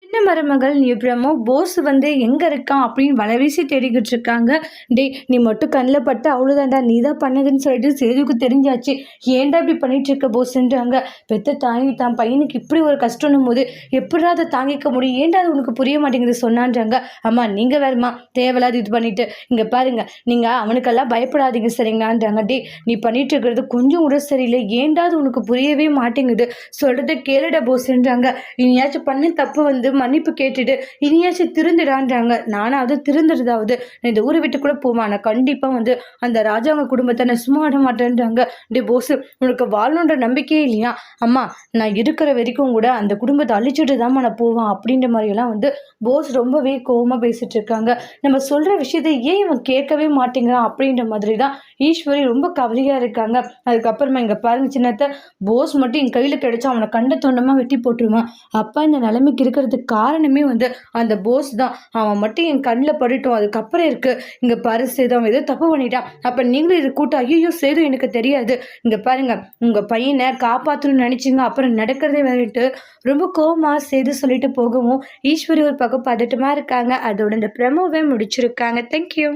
சின்ன மருமகள் பிரமோ போஸ் எங்க இருக்கான் அப்படின்னு வலைவீசி தேடிக்கிட்டு இருக்காங்க. டேய் நீ மட்டும் கண்ணில் பட்டு அவ்வளோதான்டா, நீ தான் பண்ணதுன்னு சொல்லிட்டு சேதுக்கு தெரிஞ்சாச்சு. ஏன்டா இப்படி பண்ணிட்டு இருக்க போஸ்ன்றாங்க. பெத்த தாங்கி தான் பையனுக்கு இப்படி ஒரு கஷ்டம்னும் போது எப்படிடா அதை தாங்கிக்க முடியும், ஏன்டா அது உனக்கு புரிய மாட்டேங்குது சொன்னான்றாங்க. அம்மா நீங்க வேறுமா தேவையில்லாத இது பண்ணிட்டு இங்க பாருங்க, நீங்க அவனுக்கெல்லாம் பயப்படாதீங்க சரிங்களான்றாங்க. டே நீ பண்ணிட்டு இருக்கிறது கொஞ்சம் கூட சரியில்லை, ஏன்டா அது உனக்கு புரியவே மாட்டேங்குது, சொல்றதை கேளுடா போஸ்ன்றாங்க. இனியாச்சும் பண்ண தப்பு மன்னிப்பு கேட்டுட்டு இனியாச்சும் திருந்துடான்றாங்க. நானாவது திருந்துறதாவது நான் இந்த ஊரை விட்டு கூட போவான், நான் கண்டிப்பா அந்த ராஜாங்க குடும்பத்தை நான் சும்மா ஆட மாட்டேன்றாங்க. டே போஸ் உனக்கு வாழணுன்ற நம்பிக்கையே இல்லையா, அம்மா நான் இருக்கிற வரைக்கும் கூட அந்த குடும்பத்தை அழிச்சுட்டு தான் நான் போவான் அப்படின்ற மாதிரியெல்லாம் போஸ் ரொம்பவே கோவமா பேசிட்டு இருக்காங்க. நம்ம சொல்ற விஷயத்தை ஏன் இவன் கேட்கவே மாட்டேங்கிறான் அப்படின்ற மாதிரி தான் ஈஸ்வரி ரொம்ப கவலையா இருக்காங்க. அதுக்கப்புறமா இங்க பாருங்க சின்னத்தை, போஸ் மட்டும் என் கையில கிடைச்சா அவனை கண்ட தொண்டமா வெட்டி போட்டுருவான். அப்பா இந்த நிலைமைக்கு இருக்கிறதுக்கு காரணமே அந்த போஸ் தான். அவன் மட்டும் என் கண்ணில் பட்டுட்டோம், அதுக்கப்புறம் இருக்கு இங்க பாரு சேது அவன் ஏதோ தப்பு பண்ணிட்டான், அப்ப நீங்களும் இது கூட்டம் ஐயோ சேது எனக்கு தெரியாது, இங்க பாருங்க உங்க பையனை காப்பாற்றணும்னு நினைச்சிங்க அப்புறம் நடக்கிறதே வேறிட்டு ரொம்ப கோவமா சேது சொல்லிட்டு போகவும் ஈஸ்வரி ஒரு பக்கம் பதட்டமா இருக்காங்க. அதோட இந்த ப்ரெமோவே முடிச்சிருக்காங்க. தேங்க்யூ.